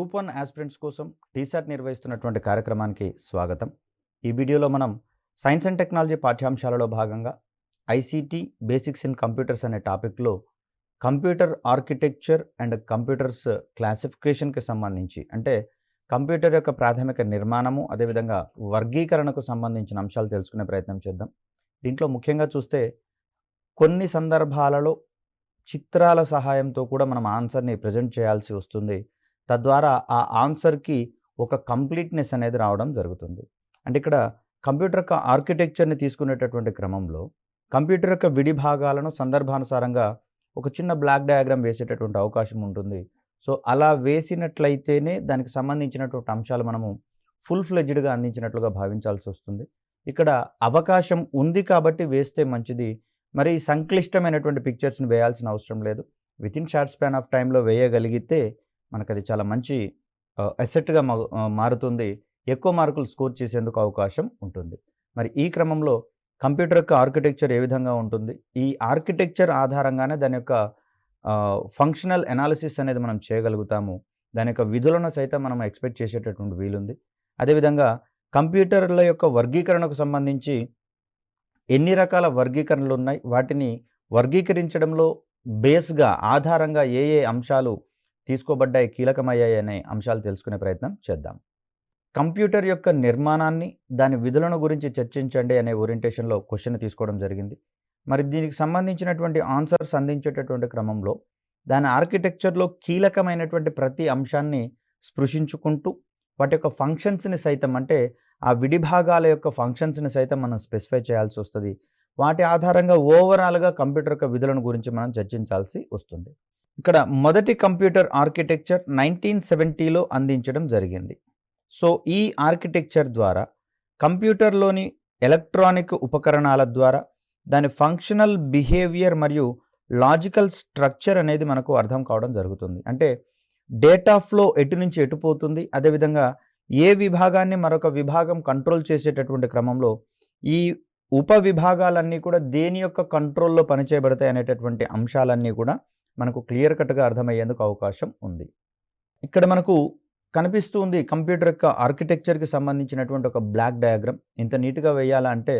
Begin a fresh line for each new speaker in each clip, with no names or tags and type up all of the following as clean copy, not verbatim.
Group 1 aspirants కోసం టీసాట్ నిర్వహిస్తున్నటువంటి కార్యక్రమానికి స్వాగతం. ఈ వీడియోలో మనం సైన్స్ అండ్ టెక్నాలజీ పాఠ్యాంశాలలో భాగంగా ఐసీటీ బేసిక్స్ ఇన్ కంప్యూటర్స్ అనే టాపిక్లో కంప్యూటర్ ఆర్కిటెక్చర్ అండ్ కంప్యూటర్స్ క్లాసిఫికేషన్కి సంబంధించి అంటే కంప్యూటర్ యొక్క ప్రాథమిక నిర్మాణము అదేవిధంగా వర్గీకరణకు సంబంధించిన అంశాలు తెలుసుకునే ప్రయత్నం చేద్దాం. దీంట్లో ముఖ్యంగా చూస్తే కొన్ని సందర్భాలలో చిత్రాల సహాయంతో కూడా మనం ఆన్సర్ని ప్రజెంట్ చేయాల్సి వస్తుంది. తద్వారా ఆ ఆన్సర్కి ఒక కంప్లీట్నెస్ అనేది రావడం జరుగుతుంది. అంటే ఇక్కడ కంప్యూటర్ యొక్క ఆర్కిటెక్చర్ని తీసుకునేటటువంటి క్రమంలో కంప్యూటర్ యొక్క విడి భాగాలను సందర్భానుసారంగా ఒక చిన్న బ్లాక్ డయాగ్రామ్ వేసేటటువంటి అవకాశం ఉంటుంది. సో అలా వేసినట్లయితేనే దానికి సంబంధించినటువంటి అంశాలు మనము ఫుల్ ఫ్లెడ్జ్డ్గా అందించినట్లుగా భావించాల్సి వస్తుంది. ఇక్కడ అవకాశం ఉంది కాబట్టి వేస్తే మంచిది. మరి సంక్లిష్టమైనటువంటి పిక్చర్స్ని వేయాల్సిన అవసరం లేదు. వితిన్ షార్ట్ స్పాన్ ఆఫ్ టైంలో వేయగలిగితే మనకు అది చాలా మంచి అసెట్గా మారుతుంది. ఎక్కువ మార్కులు స్కోర్ చేసేందుకు అవకాశం ఉంటుంది. మరి ఈ క్రమంలో కంప్యూటర్ యొక్క ఆర్కిటెక్చర్ ఏ విధంగా ఉంటుంది, ఈ ఆర్కిటెక్చర్ ఆధారంగానే దాని యొక్క ఫంక్షనల్ అనాలిసిస్ అనేది మనం చేయగలుగుతాము. దాని యొక్క విధులను సైతం మనం ఎక్స్పెక్ట్ చేసేటటువంటి వీలుంది. అదేవిధంగా కంప్యూటర్ల యొక్క వర్గీకరణకు సంబంధించి ఎన్ని రకాల వర్గీకరణలు ఉన్నాయి, వాటిని వర్గీకరించడంలో బేస్గా ఆధారంగా ఏ ఏ అంశాలు తీసుకోబడ్డాయి, కీలకమయ్యాయి అనే అంశాలు తెలుసుకునే ప్రయత్నం చేద్దాం. కంప్యూటర్ యొక్క నిర్మాణాన్ని దాని విధులను గురించి చర్చించండి అనే ఓరియంటేషన్లో క్వశ్చన్ తీసుకోవడం జరిగింది. మరి దీనికి సంబంధించినటువంటి ఆన్సర్స్ అందించేటటువంటి క్రమంలో దాని ఆర్కిటెక్చర్లో కీలకమైనటువంటి ప్రతి అంశాన్ని స్పృశించుకుంటూ వాటి యొక్క ఫంక్షన్స్ని సైతం అంటే ఆ విడిభాగాల యొక్క ఫంక్షన్స్ని సైతం మనం స్పెసిఫై చేయాల్సి వస్తుంది. వాటి ఆధారంగా ఓవరాల్గా కంప్యూటర్ యొక్క విధులను గురించి మనం చర్చించాల్సి వస్తుంది. ఇక్కడ మొదటి కంప్యూటర్ ఆర్కిటెక్చర్ 1970లో అందించడం జరిగింది. సో ఈ ఆర్కిటెక్చర్ ద్వారా కంప్యూటర్లోని ఎలక్ట్రానిక్ ఉపకరణాల ద్వారా దాని ఫంక్షనల్ బిహేవియర్ మరియు లాజికల్ స్ట్రక్చర్ అనేది మనకు అర్థం కావడం జరుగుతుంది. అంటే డేటా ఫ్లో ఎటు నుంచి ఎటు పోతుంది, అదేవిధంగా ఏ విభాగాన్ని మరొక విభాగం కంట్రోల్ చేసేటటువంటి క్రమంలో ఈ ఉప విభాగాలన్నీ కూడా దేని యొక్క కంట్రోల్లో పనిచేయబడతాయి అనేటటువంటి అంశాలన్నీ కూడా మనకు క్లియర్ కట్గా అర్థమయ్యేందుకు అవకాశం ఉంది. ఇక్కడ మనకు కనిపిస్తూ ఉంది కంప్యూటర్ యొక్క ఆర్కిటెక్చర్కి సంబంధించినటువంటి ఒక బ్లాక్ డయాగ్రామ్. ఇంత నీట్గా వేయాలా అంటే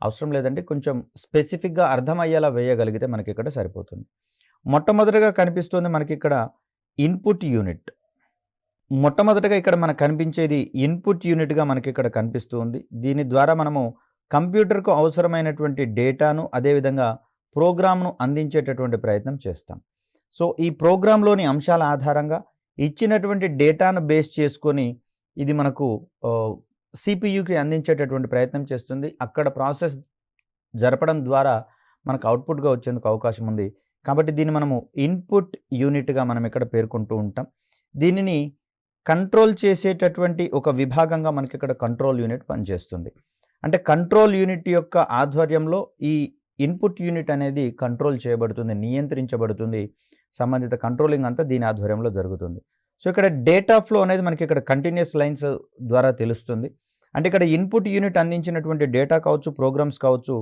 అవసరం లేదండి, కొంచెం స్పెసిఫిక్గా అర్థమయ్యేలా వేయగలిగితే మనకి ఇక్కడ సరిపోతుంది. మొట్టమొదటిగా కనిపిస్తుంది మనకి ఇక్కడ ఇన్పుట్ యూనిట్. మొట్టమొదటిగా ఇక్కడ మనకు కనిపించేది ఇన్పుట్ యూనిట్గా మనకి ఇక్కడ కనిపిస్తూ ఉంది. దీని ద్వారా మనము కంప్యూటర్కు అవసరమైనటువంటి డేటాను అదేవిధంగా ప్రోగ్రామ్ను అందించేటటువంటి ప్రయత్నం చేస్తాం. సో ఈ ప్రోగ్రాంలోని అంశాల ఆధారంగా ఇచ్చినటువంటి డేటాను బేస్ చేసుకొని ఇది మనకు సిపియుకి అందించేటటువంటి ప్రయత్నం చేస్తుంది. అక్కడ ప్రాసెస్ జరపడం ద్వారా మనకు అవుట్పుట్గా వచ్చేందుకు అవకాశం ఉంది. కాబట్టి దీన్ని మనము ఇన్పుట్ యూనిట్గా మనం ఇక్కడ పేర్కొంటూ ఉంటాం. దీనిని కంట్రోల్ చేసేటటువంటి ఒక విభాగంగా మనకి ఇక్కడ కంట్రోల్ యూనిట్ పనిచేస్తుంది. అంటే కంట్రోల్ యూనిట్ యొక్క ఆధ్వర్యంలో ఈ ఇన్పుట్ యూనిట్ అనేది కంట్రోల్ చేయబడుతుంది, నియంత్రించబడుతుంది. సంబంధిత కంట్రోలింగ్ అంతా దీని ఆధ్వర్యంలో జరుగుతుంది. సో ఇక్కడ డేటా ఫ్లో అనేది మనకి ఇక్కడ కంటిన్యూస్ లైన్స్ ద్వారా తెలుస్తుంది. అంటే ఇక్కడ ఇన్పుట్ యూనిట్ అందించినటువంటి డేటా కావచ్చు, ప్రోగ్రామ్స్ కావచ్చు,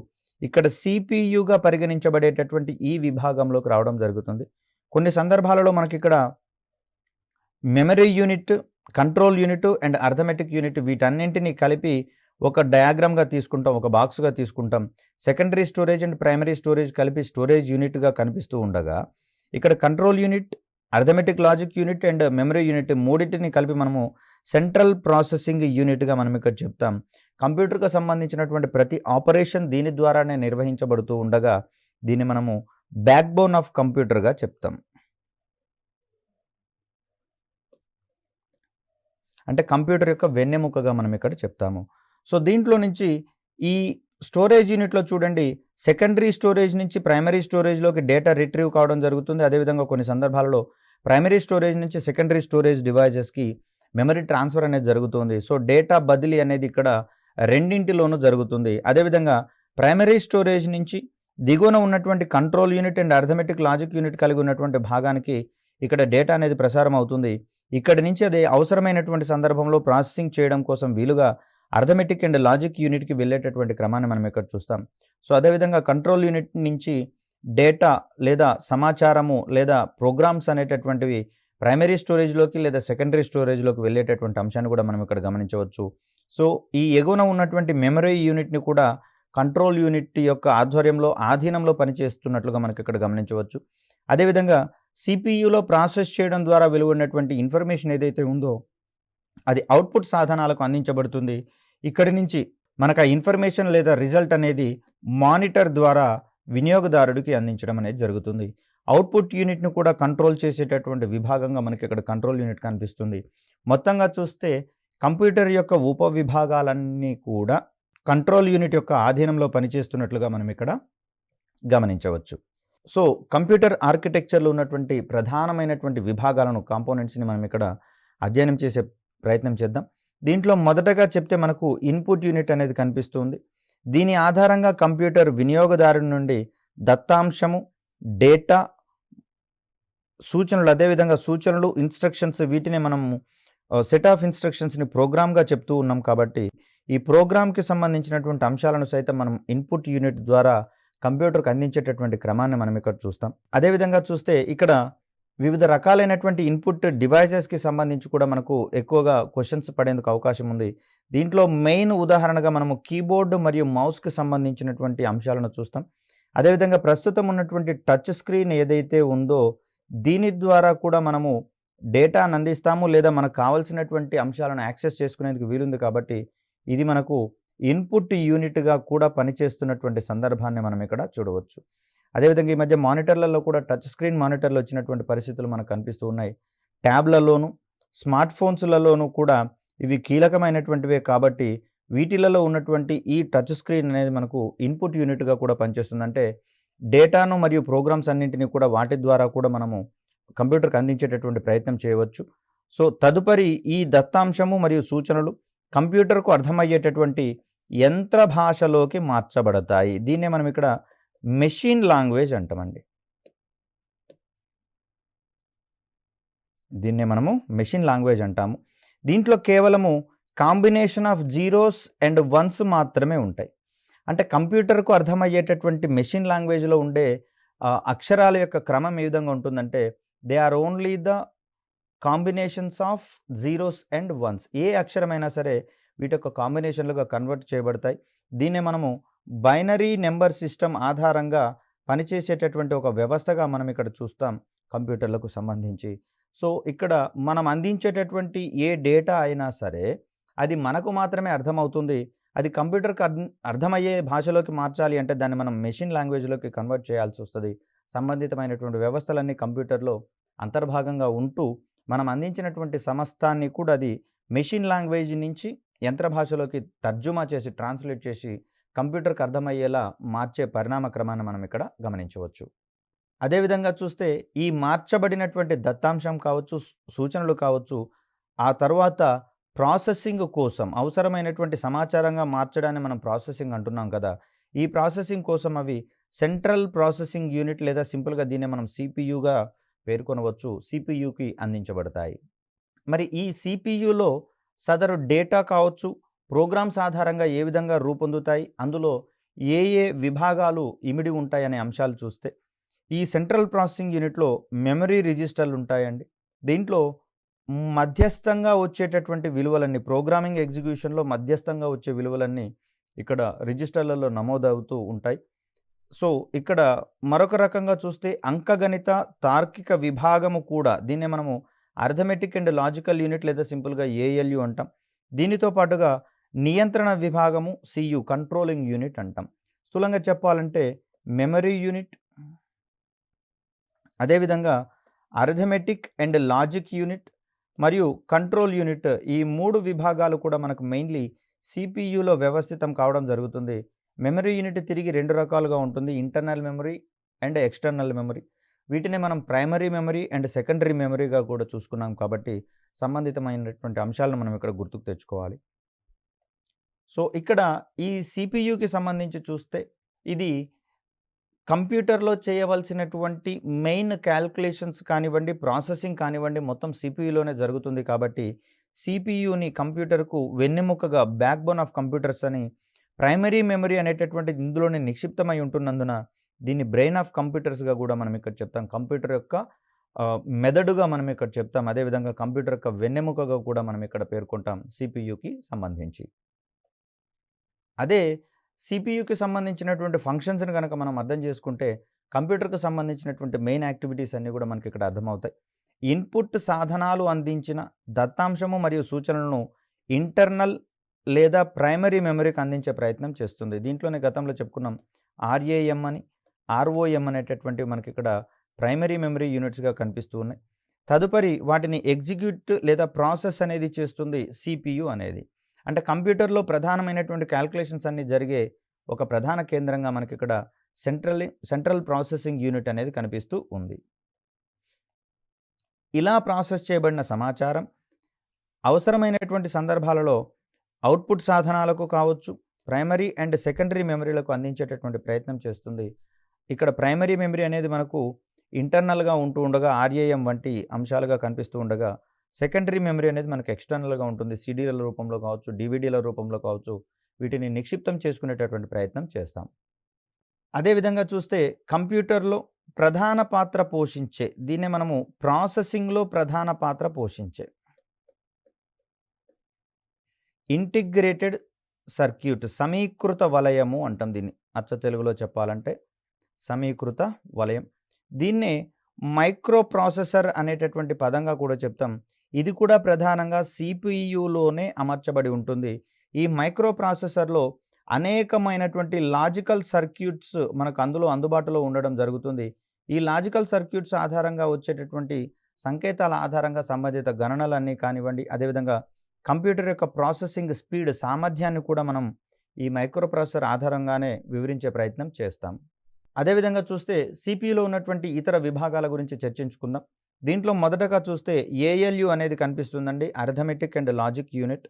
ఇక్కడ సిపియుగా పరిగణించబడేటటువంటి ఈ విభాగంలోకి రావడం జరుగుతుంది. కొన్ని సందర్భాలలో మనకి ఇక్కడ memory unit, control unit and arithmetic unit వీటన్నింటినీ కలిపి ఒక డయాగ్రామ్గా తీసుకుంటాం, ఒక బాక్స్గా తీసుకుంటాం. Secondary storage and primary storage కలిపి స్టోరేజ్ యూనిట్గా కనిపిస్తూ ఉండగా ఇక్కడ control unit, arithmetic logic unit and memory unit మూడింటిని కలిపి మనము సెంట్రల్ ప్రాసెసింగ్ యూనిట్గా మనం ఇక్కడ చెప్తాం. కంప్యూటర్కి సంబంధించినటువంటి ప్రతి ఆపరేషన్ దీని ద్వారానే నిర్వహించబడుతూ ఉండగా దీన్ని మనము బ్యాక్ బోన్ ఆఫ్ కంప్యూటర్గా చెప్తాం. అంటే కంప్యూటర్ యొక్క వెన్నెముకగా మనం ఇక్కడ చెప్తాము. సో దీంట్లో నుంచి ఈ స్టోరేజ్ యూనిట్లో చూడండి, సెకండరీ స్టోరేజ్ నుంచి ప్రైమరీ స్టోరేజ్లోకి డేటా రిట్రీవ్ కావడం జరుగుతుంది. అదేవిధంగా కొన్ని సందర్భాలలో ప్రైమరీ స్టోరేజ్ నుంచి సెకండరీ స్టోరేజ్ డివైజెస్కి మెమరీ ట్రాన్స్ఫర్ అనేది జరుగుతుంది. సో డేటా బదిలీ అనేది ఇక్కడ రెండింటిలోనూ జరుగుతుంది. అదేవిధంగా ప్రైమరీ స్టోరేజ్ నుంచి దిగువన ఉన్నటువంటి control unit and arithmetic logic unit కలిగి ఉన్నటువంటి భాగానికి ఇక్కడ డేటా అనేది ప్రసారం అవుతుంది. ఇక్కడి నుంచి అది అవసరమైనటువంటి సందర్భంలో ప్రాసెసింగ్ చేయడం కోసం వీలుగా అర్థమెటిక్ అండ్ లాజిక్ యూనిట్కి వెళ్ళేటటువంటి క్రమాన్ని మనం ఇక్కడ చూస్తాం. సో అదేవిధంగా కంట్రోల్ యూనిట్ నుంచి డేటా లేదా సమాచారము లేదా ప్రోగ్రామ్స్ అనేటటువంటివి ప్రైమరీ స్టోరేజ్‌లోకి లేదా సెకండరీ స్టోరేజ్‌లోకి వెళ్ళేటటువంటి అంశాన్ని కూడా మనం ఇక్కడ గమనించవచ్చు. సో, ఈ ఎగువన ఉన్నటువంటి మెమరీ యూనిట్‌ని కూడా కంట్రోల్ యూనిట్ యొక్క ఆధీనంలో పనిచేస్తున్నట్లుగా మనకిక్కడ గమనించవచ్చు. అదేవిధంగా సీపీయూలో ప్రాసెస్ చేయడం ద్వారా వెలువడినటువంటి ఇన్ఫర్మేషన్ ఏదైతే ఉందో అది అవుట్‌పుట్ సాధనాలకు అందించబడుతుంది. ఇక్కడి నుంచి మనకు ఆ ఇన్ఫర్మేషన్ లేదా రిజల్ట్ అనేది మానిటర్ ద్వారా వినియోగదారుడికి అందించడం అనేది జరుగుతుంది. అవుట్‌పుట్ యూనిట్‌ని కూడా కంట్రోల్ చేసేటటువంటి విభాగంగా మనకి ఇక్కడ కంట్రోల్ యూనిట్ కనిపిస్తుంది. మొత్తంగా చూస్తే కంప్యూటర్ యొక్క ఉపవిభాగాలన్నీ కూడా కంట్రోల్ యూనిట్ యొక్క ఆధీనంలో పనిచేస్తున్నట్లుగా మనం ఇక్కడ గమనించవచ్చు. సో, కంప్యూటర్ ఆర్కిటెక్చర్‌లో ఉన్నటువంటి ప్రధానమైనటువంటి విభాగాలను, కాంపోనెంట్స్‌ని మనం ఇక్కడ అధ్యయనం చేసే ప్రయత్నం చేద్దాం. దీంట్లో మొదటగా చెప్తే మనకు ఇన్పుట్ యూనిట్ అనేది కనిపిస్తుంది. దీని ఆధారంగా కంప్యూటర్ వినియోగదారుని నుండి దత్తాంశము, డేటా, సూచనలు, అదేవిధంగా సూచనలు, ఇన్స్ట్రక్షన్స్ వీటిని మనము సెట్ ఆఫ్ ఇన్స్ట్రక్షన్స్‌ని ప్రోగ్రామ్‌గా చెప్తూ ఉన్నాం కాబట్టి, ఈ ప్రోగ్రామ్‌కి సంబంధించినటువంటి అంశాలను సైతం మనం ఇన్పుట్ యూనిట్ ద్వారా కంప్యూటర్‌కి అందించేటటువంటి క్రమాన్ని మనం ఇక్కడ చూస్తాం. అదేవిధంగా చూస్తే ఇక్కడ వివిధ రకాలైనటువంటి ఇన్పుట్ డివైజెస్‌కి సంబంధించి కూడా మనకు ఎక్కువగా క్వెషన్స్ పడేందుకు అవకాశం ఉంది. దీంట్లో మెయిన్ ఉదాహరణగా మనము కీబోర్డ్ మరియు మౌస్‌కి సంబంధించినటువంటి అంశాలను చూస్తాం. అదేవిధంగా ప్రస్తుతం ఉన్నటువంటి టచ్ స్క్రీన్ ఏదైతే ఉందో దీని ద్వారా కూడా మనము డేటాను అందిస్తాము, లేదా మనకు కావాల్సినటువంటి అంశాలను యాక్సెస్ చేసుకునేందుకు వీలుంది కాబట్టి ఇది మనకు ఇన్పుట్ యూనిట్‌గా కూడా పనిచేస్తున్నటువంటి సందర్భాన్ని మనం ఇక్కడ చూడవచ్చు. అదేవిధంగా ఈ మధ్య మానిటర్లలో కూడా టచ్ స్క్రీన్ మానిటర్లు వచ్చినటువంటి పరిస్థితులు మనకు కనిపిస్తూ ఉన్నాయి. ట్యాబ్‌లలోను, స్మార్ట్ ఫోన్స్‌లలోనూ కూడా ఇవి కీలకమైనటువంటివే కాబట్టి వీటిలలో ఉన్నటువంటి ఈ టచ్ స్క్రీన్ అనేది మనకు ఇన్పుట్ యూనిట్‌గా కూడా పనిచేస్తుంది. అంటే డేటాను మరియు ప్రోగ్రామ్స్ అన్నింటినీ కూడా వాటి ద్వారా కూడా మనము కంప్యూటర్‌కి అందించేటటువంటి ప్రయత్నం చేయవచ్చు. సో, తదుపరి ఈ దత్తాంశము మరియు సూచనలు కంప్యూటర్‌కు అర్థమయ్యేటటువంటి యంత్ర భాషలోకి మార్చబడతాయి. దీన్నే మనం ఇక్కడ మెషిన్ లాంగ్వేజ్ అంటామండి. దీన్నే మనము మెషిన్ లాంగ్వేజ్ అంటాము. దీంట్లో కేవలము combination of zeros and once మాత్రమే ఉంటాయి. అంటే కంప్యూటర్‌కు అర్థమయ్యేటటువంటి మెషిన్ లాంగ్వేజ్‌లో ఉండే అక్షరాల యొక్క క్రమం ఏ విధంగా ఉంటుందంటే they are only the combinations of zeros and ones. ఏ అక్షరమైనా సరే వీటి యొక్క కాంబినేషన్లుగా కన్వర్ట్ చేయబడతాయి. దీన్నే మనము బైనరీ నెంబర్ సిస్టమ్ ఆధారంగా పనిచేసేటటువంటి ఒక వ్యవస్థగా మనం ఇక్కడ చూస్తాం కంప్యూటర్లకు సంబంధించి. సో, ఇక్కడ మనం అందించేటటువంటి ఏ డేటా అయినా సరే అది మనకు మాత్రమే అర్థమవుతుంది. అది కంప్యూటర్‌కి అర్థమయ్యే భాషలోకి మార్చాలి అంటే దాన్ని మనం మెషిన్ లాంగ్వేజ్‌లోకి కన్వర్ట్ చేయాల్సి వస్తది. సంబంధితమైనటువంటి వ్యవస్థలన్నీ కంప్యూటర్‌లో అంతర్భాగంగా ఉంటూ మనం అందించినటువంటి సమస్తాన్ని కూడా అది మెషిన్ లాంగ్వేజ్ నుంచి యంత్ర భాషలోకి తర్జుమా చేసి, ట్రాన్స్‌లేట్ చేసి కంప్యూటర్‌కి అర్థమయ్యేలా మార్చే పరిణామ క్రమాన్ని మనం ఇక్కడ గమనించవచ్చు. అదేవిధంగా చూస్తే ఈ మార్చబడినటువంటి దత్తాంశం కావచ్చు, సూచనలు కావచ్చు, ఆ తర్వాత ప్రాసెసింగ్ కోసం అవసరమైనటువంటి సమాచారంగా మార్చడాన్ని మనం ప్రాసెసింగ్ అంటున్నాం కదా! ఈ ప్రాసెసింగ్ కోసం అవి సెంట్రల్ ప్రాసెసింగ్ యూనిట్ లేదా సింపుల్‌గా దీన్నే మనం సీపీయూగా పేర్కొనవచ్చు. సీపీయూకి అందించబడతాయి. మరి ఈ సీపీయూలో సదరు డేటా కావచ్చు, ప్రోగ్రామ్స్ ఆధారంగా ఏ విధంగా రూపొందుతాయి, అందులో ఏ ఏ విభాగాలు ఇమిడి ఉంటాయనే అంశాలు చూస్తే ఈ సెంట్రల్ ప్రాసెసింగ్ యూనిట్‌లో మెమరీ రిజిస్టర్లు ఉంటాయండి. దీంట్లో మధ్యస్థంగా వచ్చేటటువంటి విలువలన్నీ ప్రోగ్రామింగ్ ఎగ్జిక్యూషన్‌లో మధ్యస్థంగా వచ్చే విలువలన్నీ ఇక్కడ రిజిస్టర్లలో నమోదవుతూ ఉంటాయి. సో, ఇక్కడ మరొక రకంగా చూస్తే అంకగణిత తార్కిక విభాగము కూడా దీన్నే మనము అర్థమెటిక్ అండ్ లాజికల్ యూనిట్ లేదా సింపుల్‌గా ఏఎల్యూ అంటాం. దీనితో పాటుగా నియంత్రణ విభాగము సీయూ కంట్రోలింగ్ యూనిట్ అంటాం. స్థూలంగా చెప్పాలంటే మెమరీ యూనిట్, అదేవిధంగా అర్థమెటిక్ అండ్ లాజిక్ యూనిట్ మరియు కంట్రోల్ యూనిట్, ఈ 3 విభాగాలు కూడా మనకు మెయిన్‌లీ సీపీయూలో వ్యవస్థితం కావడం జరుగుతుంది. మెమరీ యూనిట్ తిరిగి 2 రకాలుగా ఉంటుంది. Internal memory and external memory. వీటిని మనం ప్రైమరీ మెమరీ అండ్ సెకండరీ మెమరీగా కూడా చూసుకున్నాం కాబట్టి సంబంధితమైనటువంటి అంశాలను మనం ఇక్కడ గుర్తుకు తెచ్చుకోవాలి. సో, ఇక్కడ ఈ సీపీయూకి సంబంధించి చూస్తే ఇది కంప్యూటర్‌లో చేయవలసినటువంటి మెయిన్ క్యాలిక్యులేషన్స్ కానివ్వండి, ప్రాసెసింగ్ కానివ్వండి మొత్తం సీపీయూలోనే జరుగుతుంది కాబట్టి సీపీయూని కంప్యూటర్‌కు వెన్నెముకగా బ్యాక్‌బోన్ ఆఫ్ కంప్యూటర్స్ అని, ప్రైమరీ మెమరీ అనేటటువంటిది ఇందులోనే నిక్షిప్తమై ఉంటున్నందున దీన్ని బ్రెయిన్ ఆఫ్ కంప్యూటర్స్‌గా కూడా మనం ఇక్కడ చెప్తాం. కంప్యూటర్ యొక్క మెదడుగా మనం ఇక్కడ చెప్తాం. అదేవిధంగా కంప్యూటర్ యొక్క వెన్నెముకగా కూడా మనం ఇక్కడ పేర్కొంటాం సీపీయూకి సంబంధించి. అదే సీపీయూకి సంబంధించినటువంటి ఫంక్షన్స్‌ని గనక మనం అర్థం చేసుకుంటే కంప్యూటర్‌కి సంబంధించినటువంటి మెయిన్ యాక్టివిటీస్ అన్నీ కూడా మనకి ఇక్కడ అర్థమవుతాయి. ఇన్పుట్ సాధనాలు అందించిన దత్తాంశము మరియు సూచనలను ఇంటర్నల్ లేదా ప్రైమరీ మెమరీకి అందించే ప్రయత్నం చేస్తుంది. దీంట్లోనే గతంలో చెప్పుకున్నాం ఆర్ఏఎం అని, ఆర్ఓఎం అనేటటువంటివి మనకి ఇక్కడ ప్రైమరీ మెమరీ యూనిట్స్‌గా కనిపిస్తూ ఉన్నాయి. తదుపరి వాటిని ఎగ్జిక్యూట్ లేదా ప్రాసెస్ అనేది చేస్తుంది సీపీయూ అనేది. అంటే కంప్యూటర్‌లో ప్రధానమైనటువంటి క్యాలిక్యులేషన్స్ అన్నీ జరిగే ఒక ప్రధాన కేంద్రంగా మనకి ఇక్కడ సెంట్రల్ ప్రాసెసింగ్ యూనిట్ అనేది కనిపిస్తూ ఉంది. ఇలా ప్రాసెస్ చేయబడిన సమాచారం అవసరమైనటువంటి సందర్భాలలో అవుట్పుట్ సాధనాలకు కావచ్చు, ప్రైమరీ అండ్ సెకండరీ మెమరీలకు అందించేటటువంటి ప్రయత్నం చేస్తుంది. ఇక్కడ ప్రైమరీ మెమరీ అనేది మనకు ఇంటర్నల్‌గా ఉంటూ ఉండగా ఆర్ఏఎం వంటి అంశాలుగా కనిపిస్తూ ఉండగా, సెకండరీ మెమరీ అనేది మనకు ఎక్స్టర్నల్‌గా ఉంటుంది. సీడీల రూపంలో కావచ్చు, డీవీడీల రూపంలో కావచ్చు, వీటిని నిక్షిప్తం చేసుకునేటటువంటి ప్రయత్నం చేస్తాం. అదేవిధంగా చూస్తే కంప్యూటర్‌లో ప్రధాన పాత్ర పోషించే, దీన్నే మనము ప్రాసెసింగ్‌లో ప్రధాన పాత్ర పోషించే ఇంటిగ్రేటెడ్ సర్క్యూట్, సమీకృత వలయము అంటాం దీన్ని. అచ్చ తెలుగులో చెప్పాలంటే సమీకృత వలయం. దీన్నే మైక్రో ప్రాసెసర్ అనేటటువంటి పదంగా కూడా చెప్తాం. ఇది కూడా ప్రధానంగా సిపియులోనే అమర్చబడి ఉంటుంది. ఈ మైక్రో ప్రాసెసర్‌లో అనేకమైనటువంటి లాజికల్ సర్క్యూట్స్ మనకు అందులో అందుబాటులో ఉండడం జరుగుతుంది. ఈ లాజికల్ సర్క్యూట్స్ ఆధారంగా వచ్చేటటువంటి సంకేతాల ఆధారంగా సంబంధిత గణనలన్నీ కానివ్వండి, అదేవిధంగా కంప్యూటర్ యొక్క ప్రాసెసింగ్ స్పీడ్ సామర్థ్యాన్ని కూడా మనం ఈ మైక్రో ప్రాసెసర్ ఆధారంగానే వివరించే ప్రయత్నం చేస్తాం. అదేవిధంగా చూస్తే సిపియులో ఉన్నటువంటి ఇతర విభాగాల గురించి చర్చించుకుందాం. దీంట్లో మొదటగా చూస్తే ఏఎల్యు అనేది కనిపిస్తుందండి, అర్థమెటిక్ అండ్ లాజిక్ యూనిట్.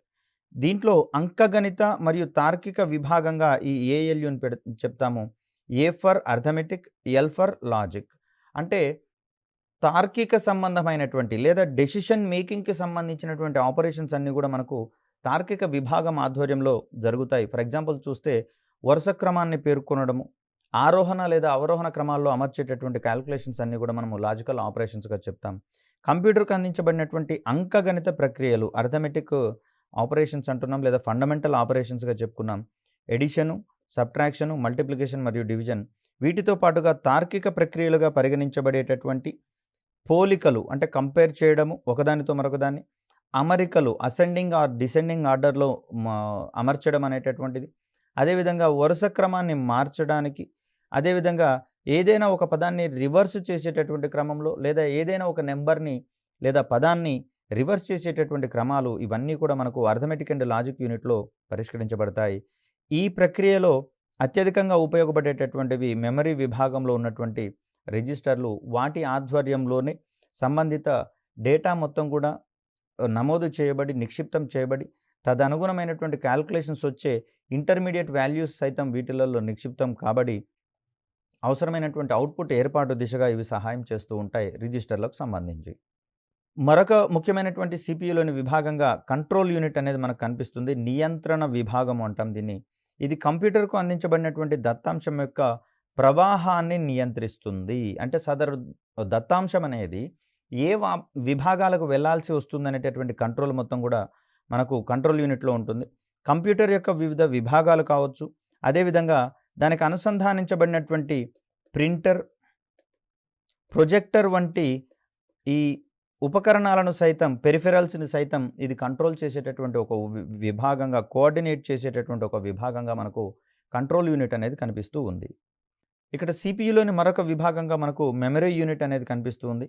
దీంట్లో అంకగణిత మరియు తార్కిక విభాగంగా ఈ ఏఎల్యుని చెప్తాము. A for arithmetic, L for logic. అంటే తార్కిక సంబంధమైనటువంటి లేదా డెసిషన్ మేకింగ్కి సంబంధించినటువంటి ఆపరేషన్స్ అన్నీ కూడా మనకు తార్కిక విభాగం ఆధ్వర్యంలో జరుగుతాయి. ఫర్ ఎగ్జాంపుల్ చూస్తే వరుస క్రమాన్ని పేర్కొనడము, ఆరోహణ లేదా అవరోహణ క్రమాల్లో అమర్చేటటువంటి క్యాలిక్యులేషన్స్ అన్నీ కూడా మనము లాజికల్ ఆపరేషన్స్గా చెప్తాం. కంప్యూటర్కి అందించబడినటువంటి అంకగణిత ప్రక్రియలు అర్థమెటిక్ ఆపరేషన్స్ అంటున్నాం, లేదా ఫండమెంటల్ ఆపరేషన్స్గా చెప్పుకున్నాం. ఎడిషను, సబ్ట్రాక్షను, మల్టిప్లికేషన్ మరియు డివిజన్. వీటితో పాటుగా తార్కిక ప్రక్రియలుగా పరిగణించబడేటటువంటి పోలికలు, అంటే కంపేర్ చేయడము ఒకదానితో మరొకదాన్ని, అమరికలు అసెండింగ్ ఆర్ డిసెండింగ్ ఆర్డర్లో అమర్చడం అనేటటువంటిది, అదేవిధంగా వరుస క్రమాన్ని మార్చడానికి, అదేవిధంగా ఏదైనా ఒక పదాన్ని రివర్స్ చేసేటటువంటి క్రమంలో, లేదా ఏదైనా ఒక నెంబర్ని లేదా పదాన్ని రివర్స్ చేసేటటువంటి క్రమాలు, ఇవన్నీ కూడా మనకు అర్థమెటిక్ అండ్ లాజిక్ యూనిట్లో పరిష్కరించబడతాయి. ఈ ప్రక్రియలో అత్యధికంగా ఉపయోగపడేటటువంటివి మెమరీ విభాగంలో ఉన్నటువంటి రిజిస్టర్లు. వాటి ఆధ్వర్యంలోనే సంబంధిత డేటా మొత్తం కూడా నమోదు చేయబడి, నిక్షిప్తం చేయబడి, తదనుగుణమైనటువంటి క్యాలిక్యులేషన్స్ వచ్చే ఇంటర్మీడియట్ వాల్యూస్ సైతం వీటిలలో నిక్షిప్తం కాబడి అవసరమైనటువంటి అవుట్పుట్ ఏర్పాటు దిశగా ఇవి సహాయం చేస్తూ ఉంటాయి రిజిస్టర్లకు సంబంధించి. మరొక ముఖ్యమైనటువంటి సిపియులోని విభాగంగా కంట్రోల్ యూనిట్ అనేది మనకు కనిపిస్తుంది. నియంత్రణ విభాగం అంటాం దీన్ని. ఇది కంప్యూటర్కు అందించబడినటువంటి దత్తాంశం యొక్క ప్రవాహాన్ని నియంత్రిస్తుంది. అంటే సదరు దత్తాంశం అనేది ఏ విభాగాలకు వెళ్లాల్సి వస్తుందనేటటువంటి కంట్రోల్ మొత్తం కూడా మనకు కంట్రోల్ యూనిట్లో ఉంటుంది. కంప్యూటర్ యొక్క వివిధ విభాగాలు కావచ్చు, అదేవిధంగా దానికి అనుసంధానించబడినటువంటి ప్రింటర్, ప్రొజెక్టర్ వంటి ఈ ఉపకరణాలను సైతం, పెరిఫెరల్స్ని సైతం ఇది కంట్రోల్ చేసేటటువంటి ఒక విభాగంగా, కోఆర్డినేట్ చేసేటటువంటి ఒక విభాగంగా మనకు కంట్రోల్ యూనిట్ అనేది కనిపిస్తూ ఉంది. ఇక్కడ సిపియులోని మరొక విభాగంగా మనకు మెమరీ యూనిట్ అనేది కనిపిస్తూ ఉంది.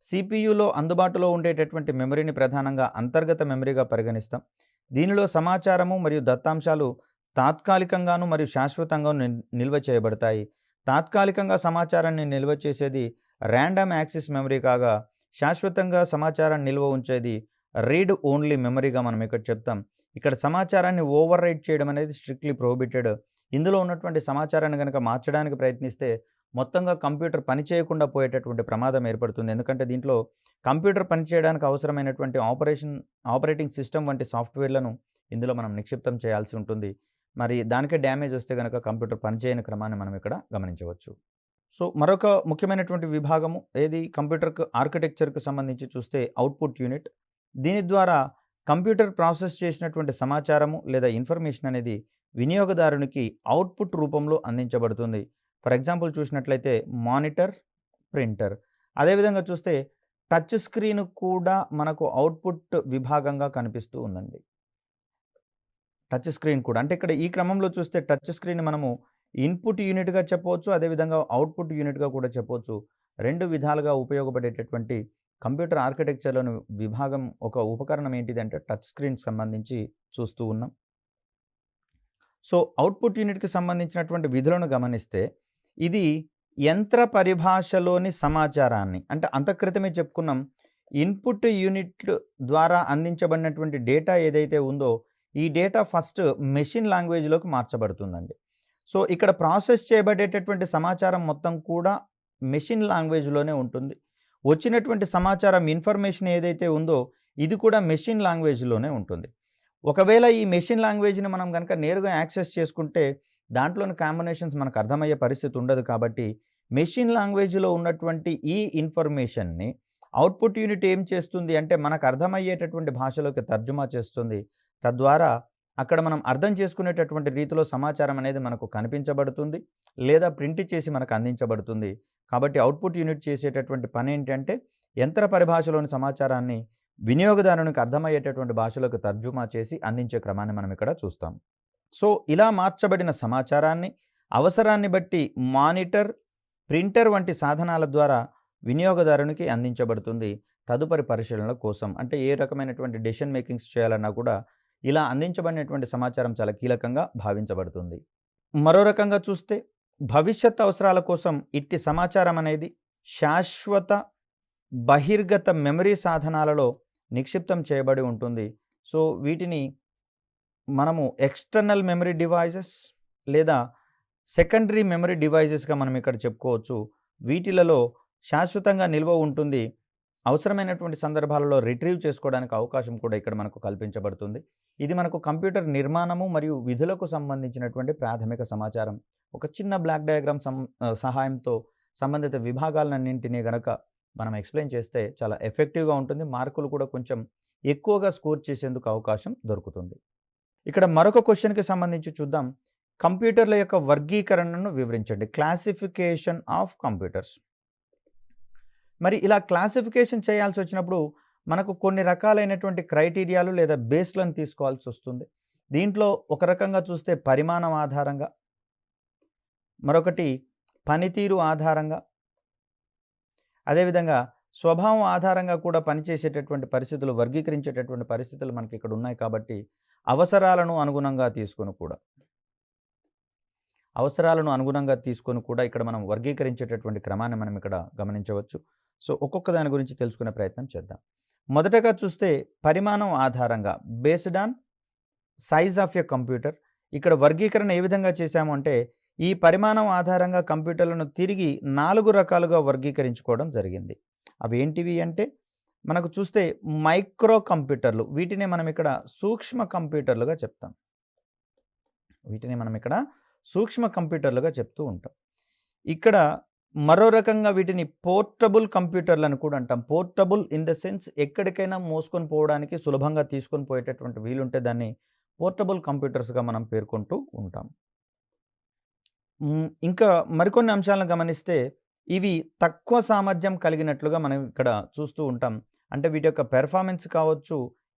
సిపియులో అందుబాటులో ఉండేటటువంటి మెమరీని ప్రధానంగా అంతర్గత మెమరీగా పరిగణిస్తాం. దీనిలో సమాచారము మరియు దత్తాంశాలు తాత్కాలికంగాను మరియు శాశ్వతంగా నిల్వ చేయబడతాయి. తాత్కాలికంగా సమాచారాన్ని నిల్వ చేసేది ర్యాండమ్ యాక్సెస్ మెమరీ కాగా, శాశ్వతంగా సమాచారాన్ని నిల్వ ఉంచేది రీడ్ ఓన్లీ మెమరీగా మనం ఇక్కడ చెప్తాం. ఇక్కడ సమాచారాన్ని ఓవర్ రైట్ చేయడం అనేది స్ట్రిక్ట్లీ ప్రోహిబిటెడ్. ఇందులో ఉన్నటువంటి సమాచారాన్ని కనుక మార్చడానికి ప్రయత్నిస్తే మొత్తంగా కంప్యూటర్ పనిచేయకుండా పోయేటటువంటి ప్రమాదం ఏర్పడుతుంది. ఎందుకంటే దీంట్లో కంప్యూటర్ పనిచేయడానికి అవసరమైనటువంటి ఆపరేటింగ్ సిస్టమ్ వంటి సాఫ్ట్వేర్లను ఇందులో మనం నిక్షిప్తం చేయాల్సి ఉంటుంది. మరి దానికే డ్యామేజ్ వస్తే కనుక కంప్యూటర్ పనిచేయని క్రమాన్ని మనం ఇక్కడ గమనించవచ్చు. సో మరొక ముఖ్యమైనటువంటి విభాగము ఏది కంప్యూటర్కు ఆర్కిటెక్చర్కు సంబంధించి చూస్తే అవుట్పుట్ యూనిట్. దీని ద్వారా కంప్యూటర్ ప్రాసెస్ చేసినటువంటి సమాచారము లేదా ఇన్ఫర్మేషన్ అనేది వినియోగదారునికి అవుట్పుట్ రూపంలో అందించబడుతుంది. ఫర్ ఎగ్జాంపుల్ చూసినట్లయితే మానిటర్, ప్రింటర్. అదేవిధంగా చూస్తే టచ్ స్క్రీన్ కూడా మనకు అవుట్పుట్ విభాగంగా కనిపిస్తూ ఉందండి. టచ్ స్క్రీన్ కూడా అంటే ఇక్కడ ఈ క్రమంలో చూస్తే టచ్ స్క్రీన్ మనము ఇన్పుట్ యూనిట్గా చెప్పవచ్చు, అదేవిధంగా అవుట్పుట్ యూనిట్గా కూడా చెప్పవచ్చు. రెండు విధాలుగా ఉపయోగపడేటటువంటి కంప్యూటర్ ఆర్కిటెక్చర్లోని విభాగం ఒక ఉపకరణం ఏంటిదంటే టచ్ స్క్రీన్ సంబంధించి చూస్తూ ఉన్నాం. సో అవుట్పుట్ యూనిట్కి సంబంధించినటువంటి విధులను గమనిస్తే ఇది యంత్ర పరిభాషలోని సమాచారాన్ని అంటే అంతక్రితమే చెప్పుకున్నాం. ఇన్పుట్ యూనిట్ ద్వారా అందించబడినటువంటి డేటా ఏదైతే ఉందో ఈ డేటా ఫస్ట్ మెషిన్ లాంగ్వేజ్లోకి మార్చబడుతుందండి. సో ఇక్కడ ప్రాసెస్ చేయబడేటటువంటి సమాచారం మొత్తం కూడా మెషిన్ లాంగ్వేజ్లోనే ఉంటుంది. వచ్చినటువంటి సమాచారం ఇన్ఫర్మేషన్ ఏదైతే ఉందో ఇది కూడా మెషిన్ లాంగ్వేజ్లోనే ఉంటుంది. ఒకవేళ ఈ మెషిన్ లాంగ్వేజ్ని మనం కనుక నేరుగా యాక్సెస్ చేసుకుంటే దాంట్లోని కాంబినేషన్స్ మనకు అర్థమయ్యే పరిస్థితి ఉండదు. కాబట్టి మెషిన్ లాంగ్వేజ్లో ఉన్నటువంటి ఈ ఇన్ఫర్మేషన్ని అవుట్పుట్ యూనిట్ ఏం చేస్తుంది అంటే మనకు అర్థమయ్యేటటువంటి భాషలోకి తర్జుమా చేస్తుంది. తద్వారా అక్కడ మనం అర్థం చేసుకునేటటువంటి రీతిలో సమాచారం అనేది మనకు కనిపించబడుతుంది లేదా ప్రింట్ చేసి మనకు అందించబడుతుంది. కాబట్టి అవుట్పుట్ యూనిట్ చేసేటటువంటి పని ఏంటంటే యంత్ర పరిభాషలోని సమాచారాన్ని వినియోగదారునికి అర్థమయ్యేటటువంటి భాషలోకి తర్జుమా చేసి అందించే క్రమాన్ని మనం ఇక్కడ చూస్తాం. సో ఇలా మార్చబడిన సమాచారాన్ని అవసరాన్ని బట్టి మానిటర్, ప్రింటర్ వంటి సాధనాల ద్వారా వినియోగదారునికి అందించబడుతుంది తదుపరి పరిశీలనల కోసం. అంటే ఏ రకమైనటువంటి డెసిషన్ మేకింగ్స్ చేయాలన్నా కూడా ఇలా అందించబడినటువంటి సమాచారం చాలా కీలకంగా భావించబడుతుంది. మరో రకంగా చూస్తే భవిష్యత్ అవసరాల కోసం ఇట్టి సమాచారం అనేది శాశ్వత బహిర్గత మెమరీ సాధనాలలో నిక్షిప్తం చేయబడి ఉంటుంది. సో వీటిని మనము ఎక్స్టర్నల్ మెమరీ డివైజెస్ లేదా సెకండరీ మెమరీ డివైజెస్గా మనం ఇక్కడ చెప్పుకోవచ్చు. వీటిలలో శాశ్వతంగా నిల్వ ఉంటుంది. అవసరమైనటువంటి సందర్భాలలో రిట్రీవ్ చేసుకోవడానికి అవకాశం కూడా ఇక్కడ మనకు కల్పించబడుతుంది. ఇది మనకు కంప్యూటర్ నిర్మాణము మరియు విధులకు సంబంధించినటువంటి ప్రాథమిక సమాచారం. ఒక చిన్న బ్లాక్ డయాగ్రామ్ సహాయంతో సంబంధిత విభాగాలన్నింటినీ గనక మనం ఎక్స్ప్లెయిన్ చేస్తే చాలా ఎఫెక్టివ్గా ఉంటుంది. మార్కులు కూడా కొంచెం ఎక్కువగా స్కోర్ చేసేందుకు అవకాశం దొరుకుతుంది. ఇక్కడ మరొక క్వశ్చన్కి సంబంధించి చూద్దాం. కంప్యూటర్ల యొక్క వర్గీకరణను వివరించండి. Classification of computers. మరి ఇలా క్లాసిఫికేషన్ చేయాల్సి వచ్చినప్పుడు మనకు కొన్ని రకాలైనటువంటి క్రైటీరియాలు లేదా బేస్లను తీసుకోవాల్సి వస్తుంది. దీంట్లో ఒక రకంగా చూస్తే పరిమాణం ఆధారంగా, మరొకటి పనితీరు ఆధారంగా, అదేవిధంగా స్వభావం ఆధారంగా కూడా పనిచేసేటటువంటి పరిస్థితులు, వర్గీకరించేటటువంటి పరిస్థితులు మనకి ఇక్కడ ఉన్నాయి. కాబట్టి అవసరాలను అనుగుణంగా తీసుకొని కూడా ఇక్కడ మనం వర్గీకరించేటటువంటి క్రమాన్ని మనం ఇక్కడ గమనించవచ్చు. సో ఒక్కొక్క దాని గురించి తెలుసుకునే ప్రయత్నం చేద్దాం. మొదటగా చూస్తే పరిమాణం ఆధారంగా, based on size of a computer. ఇక్కడ వర్గీకరణ ఏ విధంగా చేశాము అంటే ఈ పరిమాణం ఆధారంగా కంప్యూటర్లను తిరిగి 4 రకాలుగా వర్గీకరించుకోవడం జరిగింది. అవి ఏంటివి అంటే మనకు చూస్తే మైక్రో కంప్యూటర్లు, వీటిని మనం ఇక్కడ సూక్ష్మ కంప్యూటర్లుగా చెప్తూ ఉంటాం. ఇక్కడ మరో రకంగా వీటిని పోర్టబుల్ కంప్యూటర్లు అని కూడా అంటాం. పోర్టబుల్ ఇన్ ద సెన్స్ ఎక్కడికైనా మోసుకొని పోవడానికి సులభంగా తీసుకొని పోయేటటువంటి వీలుంటే దాన్ని పోర్టబుల్ కంప్యూటర్స్గా మనం పేర్కొంటూ ఉంటాం. ఇంకా మరికొన్ని అంశాలను గమనిస్తే ఇవి తక్కువ సామర్థ్యం కలిగినట్లుగా మనం ఇక్కడ చూస్తూ ఉంటాం. అంటే వీటి యొక్క పెర్ఫార్మెన్స్ కావచ్చు,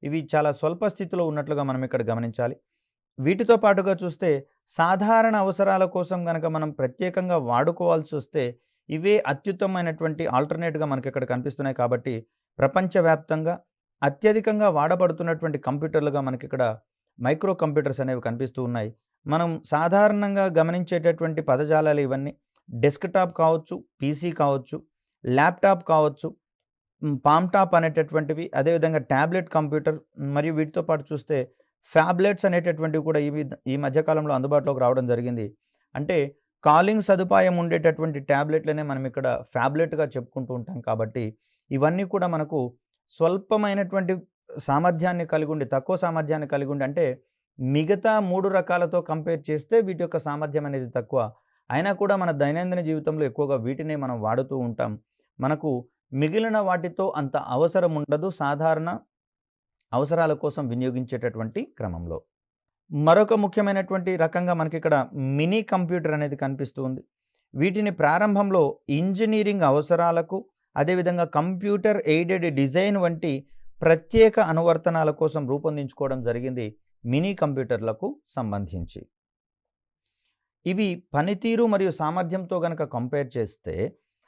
ఇవి చాలా స్వల్ప స్థితిలో ఉన్నట్లుగా మనం ఇక్కడ గమనించాలి. వీటితో పాటుగా చూస్తే సాధారణ అవసరాల కోసం కనుక మనం ప్రత్యేకంగా వాడుకోవాల్సి వస్తే ఇవే అత్యుత్తమమైనటువంటి ఆల్టర్నేట్గా మనకి ఇక్కడ కనిపిస్తున్నాయి. కాబట్టి ప్రపంచవ్యాప్తంగా అత్యధికంగా వాడబడుతున్నటువంటి కంప్యూటర్లుగా మనకి ఇక్కడ మైక్రో కంప్యూటర్స్ అనేవి కనిపిస్తూ ఉన్నాయి. మనం సాధారణంగా గమనించేటటువంటి పదజాలాలు ఇవన్నీ. డెస్క్టాప్ కావచ్చు, పీసీ కావచ్చు, ల్యాప్టాప్ కావచ్చు, పామ్టాప్ అనేటటువంటివి, అదేవిధంగా ట్యాబ్లెట్ కంప్యూటర్, మరియు వీటితో పాటు చూస్తే ఫ్యాబ్లెట్స్ అనేటటువంటివి కూడా ఈ మధ్యకాలంలో అందుబాటులోకి రావడం జరిగింది. అంటే కాలింగ్ సదుపాయం ఉండేటటువంటి ట్యాబ్లెట్లనే మనం ఇక్కడ ఫ్యాబ్లెట్గా చెప్పుకుంటూ ఉంటాం. కాబట్టి ఇవన్నీ కూడా మనకు స్వల్పమైనటువంటి సామర్థ్యాన్ని కలిగి ఉండి, తక్కువ సామర్థ్యాన్ని కలిగి ఉండి, అంటే మిగతా 3 రకాలతో కంపేర్ చేస్తే వీటి యొక్క సామర్థ్యం అనేది తక్కువ. అయినా కూడా మన దైనందిన జీవితంలో ఎక్కువగా వీటినే మనం వాడుతూ ఉంటాం. మనకు మిగిలిన వాటితో అంత అవసరం ఉండదు సాధారణ అవసరాల కోసం వినియోగించేటటువంటి క్రమంలో. మరొక ముఖ్యమైనటువంటి రకంగా మనకిక్కడ మినీ కంప్యూటర్ అనేది కనిపిస్తూ ఉంది. వీటిని ప్రారంభంలో ఇంజినీరింగ్ అవసరాలకు, అదేవిధంగా కంప్యూటర్ ఎయిడెడ్ డిజైన్ వంటి ప్రత్యేక అనువర్తనాల కోసం రూపొందించుకోవడం జరిగింది మినీ కంప్యూటర్లకు సంబంధించి. ఇవి పనితీరు మరియు సామర్థ్యంతో గనక కంపేర్ చేస్తే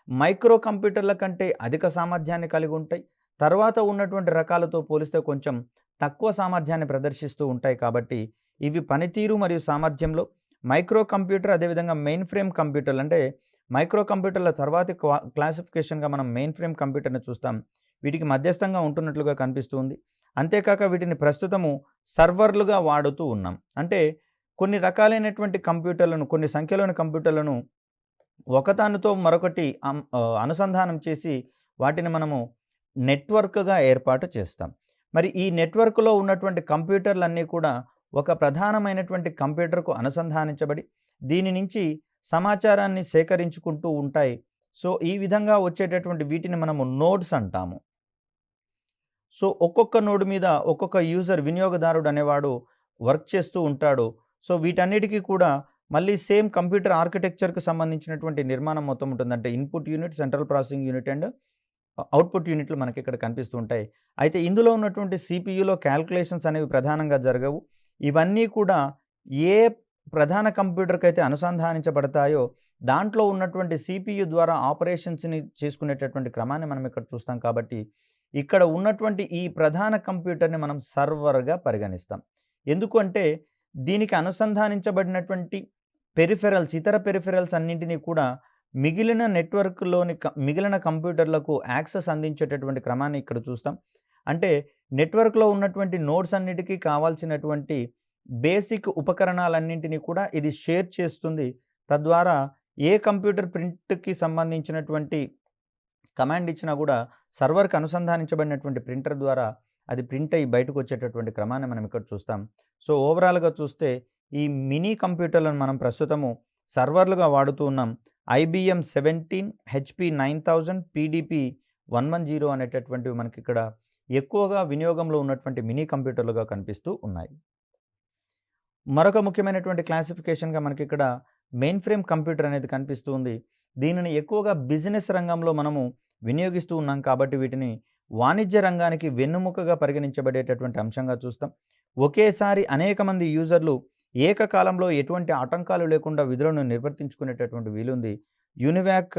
మైక్రో కంప్యూటర్ల కంటే అధిక సామర్థ్యాన్ని కలిగి ఉంటాయి. తర్వాత ఉన్నటువంటి రకాలతో పోలిస్తే కొంచెం తక్కువ సామర్థ్యాన్ని ప్రదర్శిస్తూ ఉంటాయి. కాబట్టి ఇవి పనితీరు మరియు సామర్థ్యంలో మైక్రో కంప్యూటర్, అదేవిధంగా మెయిన్ ఫ్రేమ్ కంప్యూటర్లు, అంటే మైక్రో కంప్యూటర్ల తర్వాతి క్లాసిఫికేషన్గా మనం మెయిన్ ఫ్రేమ్ కంప్యూటర్ని చూస్తాం. వీటికి మధ్యస్థంగా ఉంటున్నట్లుగా కనిపిస్తుంది. అంతేకాక వీటిని ప్రస్తుతము సర్వర్లుగా వాడుతూ ఉన్నాం. అంటే కొన్ని రకాలైనటువంటి కంప్యూటర్లను, కొన్ని సంఖ్యలోని కంప్యూటర్లను ఒకదానితో మరొకటి అనుసంధానం చేసి వాటిని మనము నెట్వర్క్గా ఏర్పాటు చేస్తాం. మరి ఈ నెట్వర్క్లో ఉన్నటువంటి కంప్యూటర్లన్నీ కూడా ఒక ప్రధానమైనటువంటి కంప్యూటర్కు అనుసంధానించబడి దీని నుంచి సమాచారాన్ని సేకరించుకుంటూ ఉంటాయి. సో ఈ విధంగా వచ్చేటటువంటి వీటిని మనము నోడ్స్ అంటాము. సో ఒక్కొక్క నోడ్ మీద ఒక్కొక్క యూజర్, వినియోగదారుడు అనేవాడు వర్క్ చేస్తూ ఉంటాడు. సో వీటన్నిటికీ కూడా మళ్ళీ సేమ్ కంప్యూటర్ ఆర్కిటెక్చర్కి సంబంధించినటువంటి నిర్మాణం మొత్తం ఉంటుంది. అంటే input unit, central processing unit and output యూనిట్లు మనకి ఇక్కడ కనిపిస్తూ ఉంటాయి. అయితే ఇందులో ఉన్నటువంటి సిపియులో క్యాల్కులేషన్స్ అనేవి ప్రధానంగా జరగవు. ఇవన్నీ కూడా ఏ ప్రధాన కంప్యూటర్కి అయితే అనుసంధానించబడతాయో దాంట్లో ఉన్నటువంటి సిపియు ద్వారా ఆపరేషన్స్ని చేసుకునేటటువంటి క్రమాన్ని మనం ఇక్కడ చూస్తాం. కాబట్టి ఇక్కడ ఉన్నటువంటి ఈ ప్రధాన కంప్యూటర్ని మనం సర్వర్గా పరిగణిస్తాం. ఎందుకు అంటే దీనికి అనుసంధానించబడినటువంటి పెరిఫెరల్స్, ఇతర పెరిఫెరల్స్ అన్నింటినీ కూడా మిగిలిన నెట్వర్క్లోని మిగిలిన కంప్యూటర్లకు యాక్సెస్ అందించేటటువంటి క్రమాన్ని ఇక్కడ చూస్తాం. అంటే నెట్వర్క్లో ఉన్నటువంటి నోడ్స్ అన్నిటికీ కావాల్సినటువంటి బేసిక్ ఉపకరణాలన్నింటినీ కూడా ఇది షేర్ చేస్తుంది. తద్వారా ఏ కంప్యూటర్ ప్రింట్కి సంబంధించినటువంటి కమాండ్ ఇచ్చినా కూడా సర్వర్కి అనుసంధానించబడినటువంటి ప్రింటర్ ద్వారా అది ప్రింట్ అయ్యి బయటకు వచ్చేటటువంటి క్రమాన్ని మనం ఇక్కడ చూస్తాం. సో ఓవరాల్గా చూస్తే ఈ మినీ కంప్యూటర్లను మనం ప్రస్తుతము సర్వర్లుగా వాడుతూ ఉన్నాం. IBM 17, HP 9000, PDP 110 అనేటటువంటివి మనకి ఇక్కడ ఎక్కువగా వినియోగంలో ఉన్నటువంటి మినీ కంప్యూటర్లుగా కనిపిస్తూ ఉన్నాయి. మరొక ముఖ్యమైనటువంటి క్లాసిఫికేషన్గా మనకి ఇక్కడ మెయిన్ ఫ్రేమ్ కంప్యూటర్ అనేది కనిపిస్తూ ఉంది. దీనిని ఎక్కువగా బిజినెస్ రంగంలో మనము వినియోగిస్తూ ఉన్నాం. కాబట్టి వీటిని వాణిజ్య రంగానికి వెన్నుముకగా పరిగణించబడేటటువంటి అంశంగా చూస్తాం. ఒకేసారి అనేక మంది యూజర్లు ఏకకాలంలో ఎటువంటి ఆటంకాలు లేకుండా విధులను నిర్వర్తించుకునేటటువంటి వీలుంది. యూనివాక్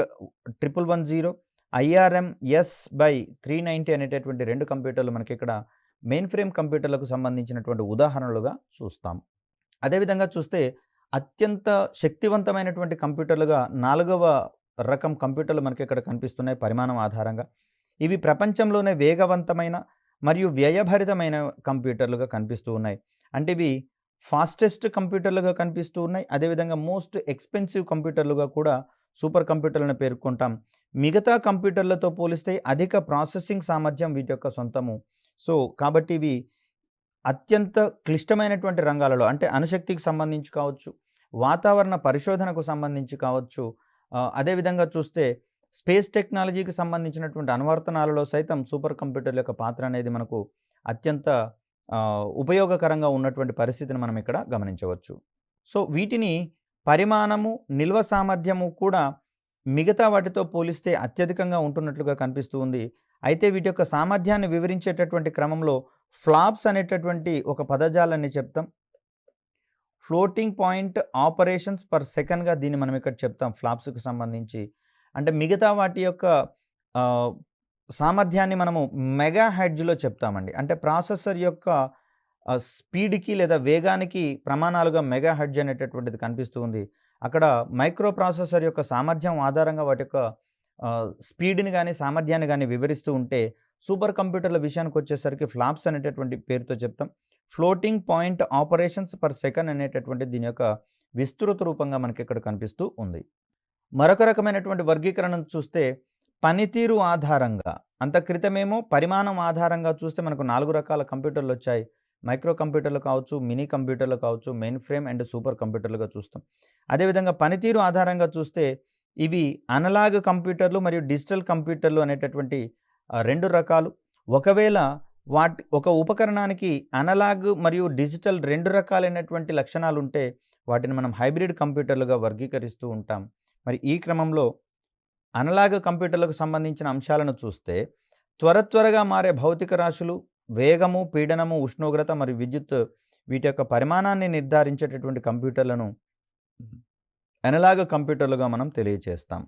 1110, IRM S/390 అనేటటువంటి 2 కంప్యూటర్లు మనకి ఇక్కడ మెయిన్ ఫ్రేమ్ కంప్యూటర్లకు సంబంధించినటువంటి ఉదాహరణలుగా చూస్తాం. అదేవిధంగా చూస్తే అత్యంత శక్తివంతమైనటువంటి కంప్యూటర్లుగా 4వ రకం కంప్యూటర్లు మనకి ఇక్కడ కనిపిస్తున్నాయి పరిమాణం ఆధారంగా. ఇవి ప్రపంచంలోనే వేగవంతమైన మరియు వ్యయభరితమైన కంప్యూటర్లుగా కనిపిస్తూ ఉన్నాయి. అంటే ఇవి ఫాస్టెస్ట్ కంప్యూటర్లుగా కనిపిస్తూ ఉన్నాయి. అదేవిధంగా మోస్ట్ ఎక్స్పెన్సివ్ కంప్యూటర్లుగా కూడా సూపర్ కంప్యూటర్లను పేర్కొంటాం. మిగతా కంప్యూటర్లతో పోలిస్తే అధిక ప్రాసెసింగ్ సామర్థ్యం వీటి యొక్క సొంతము. సో కాబట్టి ఇవి అత్యంత క్లిష్టమైనటువంటి రంగాలలో, అంటే అణుశక్తికి సంబంధించి కావచ్చు, వాతావరణ పరిశోధనకు సంబంధించి కావచ్చు, అదేవిధంగా చూస్తే స్పేస్ టెక్నాలజీకి సంబంధించినటువంటి అనువర్తనాలలో సైతం సూపర్ కంప్యూటర్ యొక్క పాత్ర అనేది మనకు అత్యంత ఉపయోగకరంగా ఉన్నటువంటి పరిస్థితిని మనం ఇక్కడ గమనించవచ్చు. సో వీటిని పరిమాణము, నిల్వ సామర్థ్యము కూడా మిగతా వాటితో పోలిస్తే అత్యధికంగా ఉంటున్నట్లుగా కనిపిస్తూ ఉంది. అయితే వీటి యొక్క సామర్థ్యాన్ని వివరించేటటువంటి క్రమంలో ఫ్లాప్స్ అనేటటువంటి ఒక పదజాలాన్ని చెప్తాం. ఫ్లోటింగ్ పాయింట్ ఆపరేషన్స్ పర్ సెకండ్గా దీన్ని మనం ఇక్కడ చెప్తాం ఫ్లాప్స్కి సంబంధించి. అంటే మిగతా వాటి యొక్క సామర్థ్యాన్ని మనము మెగా హెర్ట్జ్లో చెప్తామండి. అంటే ప్రాసెసర్ యొక్క స్పీడ్కి లేదా వేగానికి ప్రమాణాలుగా మెగా హెర్ట్జ్ అనేటటువంటిది కనిపిస్తూ ఉంది. అక్కడ మైక్రో ప్రాసెసర్ యొక్క సామర్థ్యం ఆధారంగా వాటి యొక్క స్పీడ్ని కానీ సామర్థ్యాన్ని కానీ వివరిస్తూ ఉంటే, సూపర్ కంప్యూటర్ల విషయానికి వచ్చేసరికి ఫ్లాప్స్ అనేటటువంటి పేరుతో చెప్తాం. Floating point operations per second అనేటటువంటి దీని యొక్క విస్తృత రూపంగా మనకి ఇక్కడ కనిపిస్తూ ఉంది. మరొక రకమైనటువంటి వర్గీకరణను చూస్తే పనితీరు ఆధారంగా, అంత క్రితమేమో పరిమాణం ఆధారంగా చూస్తే మనకు 4 రకాల కంప్యూటర్లు వచ్చాయి. మైక్రో కంప్యూటర్లు కావచ్చు, మినీ కంప్యూటర్లు కావచ్చు, మెయిన్ ఫ్రేమ్ అండ్ సూపర్ కంప్యూటర్లుగా చూస్తాం. అదేవిధంగా పనితీరు ఆధారంగా చూస్తే ఇవి అనలాగ్ కంప్యూటర్లు మరియు డిజిటల్ కంప్యూటర్లు అనేటటువంటి 2 రకాలు. ఒకవేళ ఒక ఉపకరణానికి అనలాగ్ మరియు డిజిటల్ 2 రకాలైనటువంటి లక్షణాలుంటే వాటిని మనం హైబ్రిడ్ కంప్యూటర్లుగా వర్గీకరిస్తూ ఉంటాం. మరి ఈ క్రమంలో అనలాగ్ కంప్యూటర్లకు సంబంధించిన అంశాలను చూస్తే త్వరగా మారే భౌతిక రాశులు, వేగము, పీడనము, ఉష్ణోగ్రత మరియు విద్యుత్ వీటి యొక్క పరిమాణాన్ని నిర్ధారించేటటువంటి కంప్యూటర్లను అనలాగ్ కంప్యూటర్లుగా మనం తెలియచేస్తాం.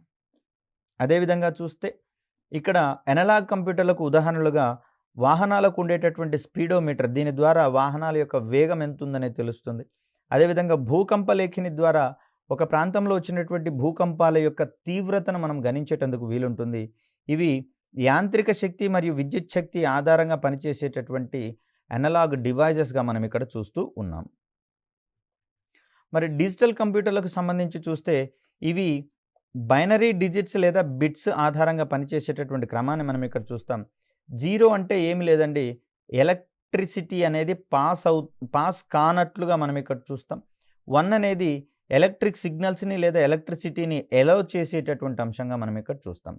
అదేవిధంగా చూస్తే ఇక్కడ అనలాగ్ కంప్యూటర్లకు ఉదాహరణలుగా వాహనాలకు ఉండేటటువంటి స్పీడోమీటర్, దీని ద్వారా వాహనాల యొక్క వేగం ఎంత ఉందనేది తెలుస్తుంది. అదేవిధంగా భూకంప లేఖిని ద్వారా ఒక ప్రాంతంలో వచ్చినటువంటి భూకంపాల యొక్క తీవ్రతను మనం గణించేటందుకు వీలుంటుంది. ఇవి యాంత్రిక శక్తి మరియు విద్యుత్ శక్తి ఆధారంగా పనిచేసేటటువంటి అనలాగ్ డివైజెస్గా మనం ఇక్కడ చూస్తూ ఉన్నాం. మరి డిజిటల్ కంప్యూటర్లకు సంబంధించి చూస్తే ఇవి బైనరీ డిజిట్స్ లేదా బిట్స్ ఆధారంగా పనిచేసేటటువంటి క్రమాన్ని మనం ఇక్కడ చూస్తాం. 0 అంటే ఏమి లేదండి, ఎలక్ట్రిసిటీ అనేది పాస్ కానట్లుగా మనం ఇక్కడ చూస్తాం. 1 అనేది ఎలక్ట్రిక్ సిగ్నల్స్ని లేదా ఎలక్ట్రిసిటీని ఎలౌ చేసేటటువంటి అంశంగా మనం ఇక్కడ చూస్తాం.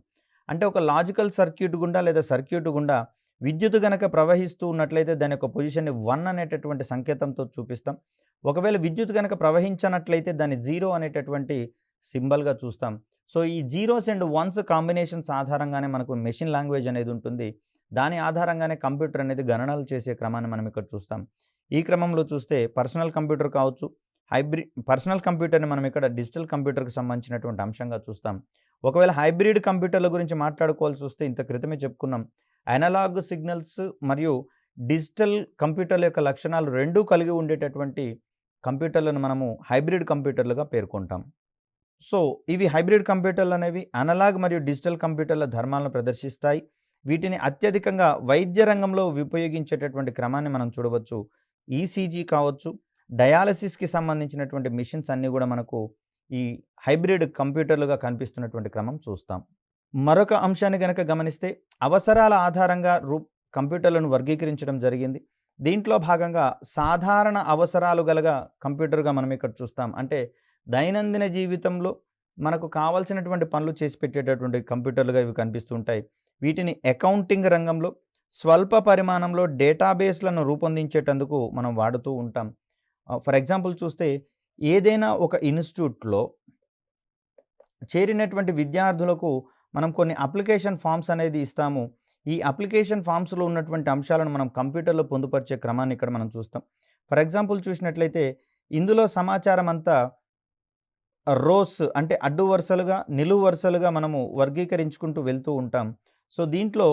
అంటే ఒక లాజికల్ సర్క్యూట్ గుండా లేదా సర్క్యూట్ గుండా విద్యుత్ గనక ప్రవహిస్తూ ఉన్నట్లయితే దాని యొక్క పొజిషన్ని 1 అనేటటువంటి సంకేతంతో చూపిస్తాం. ఒకవేళ విద్యుత్ గనక ప్రవహించనట్లయితే దాన్ని 0 అనేటటువంటి సింబల్గా చూస్తాం. సో ఈ జీరోస్ అండ్ వన్స్ కాంబినేషన్స్ ఆధారంగానే మనకు మెషిన్ లాంగ్వేజ్ అనేది ఉంటుంది. దాని ఆధారంగానే కంప్యూటర్ అనేది గణనలు చేసే క్రమాన్ని మనం ఇక్కడ చూస్తాం. ఈ క్రమంలో చూస్తే పర్సనల్ కంప్యూటర్ కావచ్చు, పర్సనల్ కంప్యూటర్ని మనం ఇక్కడ డిజిటల్ కంప్యూటర్కి సంబంధించినటువంటి అంశంగా చూస్తాం. ఒకవేళ హైబ్రిడ్ కంప్యూటర్ల గురించి మాట్లాడుకోవాల్సి వస్తే ఇంత క్రితమే చెప్పుకున్నాం. అనలాగ్ సిగ్నల్స్ మరియు డిజిటల్ కంప్యూటర్ల యొక్క లక్షణాలు రెండూ కలిగి ఉండేటటువంటి కంప్యూటర్లను మనము హైబ్రిడ్ కంప్యూటర్లుగా పేర్కొంటాం. సో ఇవి హైబ్రిడ్ కంప్యూటర్లు అనేవి అనలాగ్ మరియు డిజిటల్ కంప్యూటర్ల ధర్మాలను ప్రదర్శిస్తాయి. వీటిని అత్యధికంగా వైద్య రంగంలో ఉపయోగించేటటువంటి క్రమాన్ని మనం చూడవచ్చు. ఈసీజీ కావచ్చు, డయాలసిస్కి సంబంధించినటువంటి మిషన్స్ అన్నీ కూడా మనకు ఈ హైబ్రిడ్ కంప్యూటర్లుగా కనిపిస్తున్నటువంటి క్రమం చూస్తాం. మరొక అంశాన్ని కనుక గమనిస్తే అవసరాల ఆధారంగా కంప్యూటర్లను వర్గీకరించడం జరిగింది. దీంట్లో భాగంగా సాధారణ అవసరాలు గల కంప్యూటర్గా మనం ఇక్కడ చూస్తాం. అంటే దైనందిన జీవితంలో మనకు కావాల్సినటువంటి పనులు చేసి పెట్టేటటువంటి కంప్యూటర్లుగా ఇవి కనిపిస్తూ ఉంటాయి. వీటిని అకౌంటింగ్ రంగంలో స్వల్ప పరిమాణంలో డేటాబేస్లను రూపొందించేటందుకు మనం వాడుతూ ఉంటాం. ఫర్ ఎగ్జాంపుల్ చూస్తే ఏదైనా ఒక ఇన్స్టిట్యూట్లో చేరినటువంటి విద్యార్థులకు మనం కొన్ని అప్లికేషన్ ఫామ్స్ అనేది ఇస్తాము. ఈ అప్లికేషన్ ఫామ్స్లో ఉన్నటువంటి అంశాలను మనం కంప్యూటర్లో పొందుపరిచే క్రమాన్ని ఇక్కడ మనం చూస్తాం. ఫర్ ఎగ్జాంపుల్ చూసినట్లయితే ఇందులో సమాచారం అంతా రోస్ అంటే అడ్డు వరుసలుగా, నిలువు వరుసలుగా మనము వర్గీకరించుకుంటూ వెళ్తూ ఉంటాం. సో దీంట్లో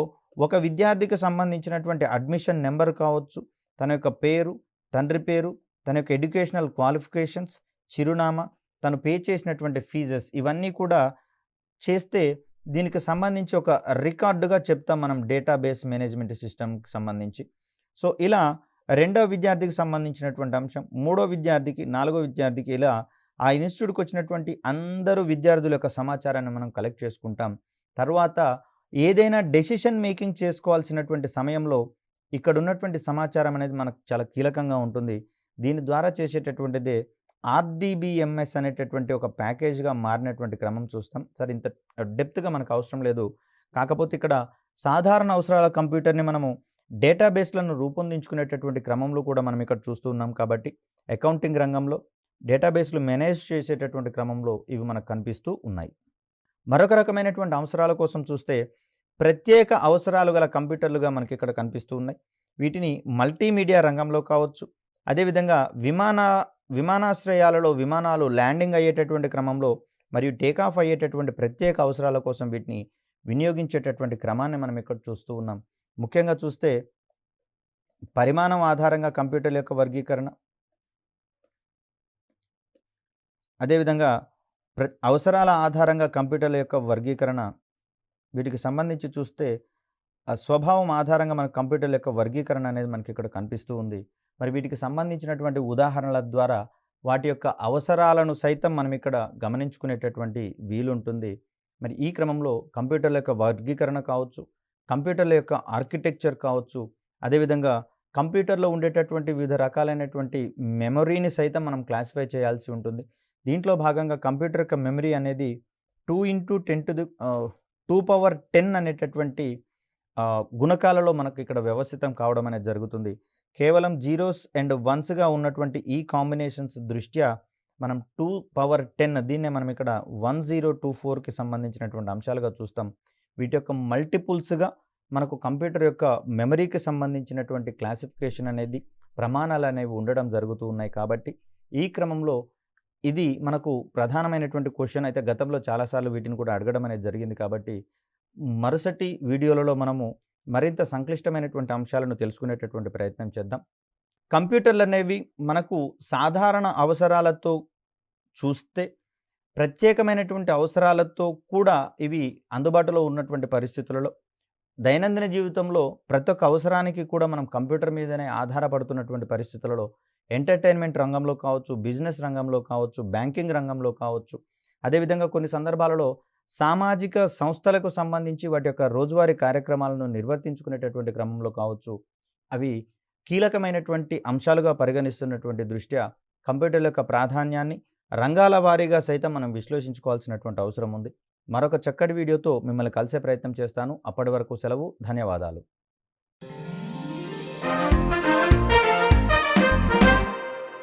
ఒక విద్యార్థికి సంబంధించినటువంటి అడ్మిషన్ నెంబర్ కావచ్చు, తన యొక్క పేరు, తండ్రి పేరు, తన యొక్క ఎడ్యుకేషనల్ క్వాలిఫికేషన్స్, చిరునామా, తను పే చేసినటువంటి ఫీజెస్, ఇవన్నీ కూడా చేస్తే దీనికి సంబంధించి ఒక రికార్డుగా చెప్తాం మనం డేటాబేస్ మేనేజ్మెంట్ సిస్టమ్కి సంబంధించి. సో ఇలా రెండో విద్యార్థికి సంబంధించినటువంటి అంశం, మూడో విద్యార్థికి, నాలుగో విద్యార్థికి, ఇలా ఆ ఇన్స్టిట్యూట్కి వచ్చినటువంటి అందరూ విద్యార్థుల యొక్క సమాచారాన్ని మనం కలెక్ట్ చేసుకుంటాం. తర్వాత ఏదైనా డెసిషన్ మేకింగ్ చేసుకోవాల్సినటువంటి సమయంలో ఇక్కడ ఉన్నటువంటి సమాచారం అనేది మనకు చాలా కీలకంగా ఉంటుంది. దీని ద్వారా చేసేటటువంటిదే ఆర్డీబీఎంఎస్ అనేటటువంటి ఒక ప్యాకేజ్గా మారినటువంటి క్రమం చూస్తాం. సరే, ఇంత డెప్త్గా మనకు అవసరం లేదు. కాకపోతే ఇక్కడ సాధారణ అవసరాల కంప్యూటర్ని మనము డేటాబేస్లను రూపొందించుకునేటటువంటి క్రమంలో కూడా మనం ఇక్కడ చూస్తూ ఉన్నాం. కాబట్టి అకౌంటింగ్ రంగంలో డేటాబేస్లు మేనేజ్ చేసేటటువంటి క్రమంలో ఇవి మనకు కనిపిస్తూ ఉన్నాయి. మరొక రకమైనటువంటి అవసరాల కోసం చూస్తే ప్రత్యేక అవసరాలు గల కంప్యూటర్లుగా మనకి ఇక్కడ కనిపిస్తూ ఉన్నాయి. వీటిని మల్టీమీడియా రంగంలో కావచ్చు, అదేవిధంగా విమానాశ్రయాలలో విమానాలు ల్యాండింగ్ అయ్యేటటువంటి క్రమంలో మరియు టేకాఫ్ అయ్యేటటువంటి ప్రత్యేక అవసరాల కోసం వీటిని వినియోగించేటటువంటి క్రమాన్ని మనం ఇక్కడ చూస్తూ ఉన్నాం. ముఖ్యంగా చూస్తే పరిమాణం ఆధారంగా కంప్యూటర్ల యొక్క వర్గీకరణ, అదేవిధంగా అవసరాల ఆధారంగా కంప్యూటర్ల యొక్క వర్గీకరణ, వీటికి సంబంధించి చూస్తే స్వభావం ఆధారంగా మన కంప్యూటర్ల యొక్క వర్గీకరణ అనేది మనకి ఇక్కడ కనిపిస్తూ ఉంది. మరి వీటికి సంబంధించినటువంటి ఉదాహరణల ద్వారా వాటి యొక్క అవసరాలను సైతం మనం ఇక్కడ గమనించుకునేటటువంటి వీలుంటుంది. మరి ఈ క్రమంలో కంప్యూటర్ల యొక్క వర్గీకరణ కావచ్చు, కంప్యూటర్ల యొక్క ఆర్కిటెక్చర్ కావచ్చు, అదేవిధంగా కంప్యూటర్‌లో ఉండేటటువంటి వివిధ రకాలైనటువంటి మెమొరీని సైతం మనం క్లాసిఫై చేయాల్సి ఉంటుంది. దీంట్లో భాగంగా కంప్యూటర్ యొక్క మెమరీ అనేది 2 పవర్ 10 అనేటటువంటి గుణకాలలో మనకు ఇక్కడ వ్యవస్థితం కావడం అనేది జరుగుతుంది. కేవలం జీరోస్ అండ్ వన్స్‌గా ఉన్నటువంటి ఈ కాంబినేషన్స్ దృష్ట్యా మనం 2 పవర్ 10 దీన్నే మనం ఇక్కడ 1024కి సంబంధించినటువంటి అంశాలుగా చూస్తాం. వీటి యొక్క మల్టిపుల్స్‌గా మనకు కంప్యూటర్ యొక్క మెమరీకి సంబంధించినటువంటి క్లాసిఫికేషన్ అనేది ప్రమాణాలనేవి ఉండడం జరుగుతూ ఉన్నాయి. కాబట్టి ఈ క్రమంలో ఇది మనకు ప్రధానమైనటువంటి క్వెషన్ అయితే గతంలో చాలాసార్లు వీటిని కూడా అడగడం అనేది జరిగింది. కాబట్టి మరుసటి వీడియోలలో మనము మరింత సంక్లిష్టమైనటువంటి అంశాలను తెలుసుకునేటటువంటి ప్రయత్నం చేద్దాం. కంప్యూటర్లనేవి మనకు సాధారణ అవసరాలతో చూస్తే ప్రత్యేకమైనటువంటి అవసరాలతో కూడా ఇవి అందుబాటులో ఉన్నటువంటి పరిస్థితులలో దైనందిన జీవితంలో ప్రతి ఒక్క అవసరానికి కూడా మనం కంప్యూటర్ మీదనే ఆధారపడుతున్నటువంటి పరిస్థితులలో ఎంటర్టైన్మెంట్ రంగంలో కావచ్చు, బిజినెస్ రంగంలో కావచ్చు, బ్యాంకింగ్ రంగంలో కావచ్చు, అదేవిధంగా కొన్ని సందర్భాలలో సామాజిక సంస్థలకు సంబంధించి వాటి యొక్క రోజువారీ కార్యక్రమాలను నిర్వర్తించుకునేటటువంటి క్రమంలో కావచ్చు, అవి కీలకమైనటువంటి అంశాలుగా పరిగణిస్తున్నటువంటి దృష్ట్యా కంప్యూటర్ల యొక్క ప్రాధాన్యాన్ని రంగాల వారీగా సైతం మనం విశ్లేషించుకోవాల్సినటువంటి అవసరం ఉంది. మరొక చక్కటి వీడియోతో మిమ్మల్ని కలిసే ప్రయత్నం చేస్తాను. అప్పటి వరకు సెలవు. ధన్యవాదాలు.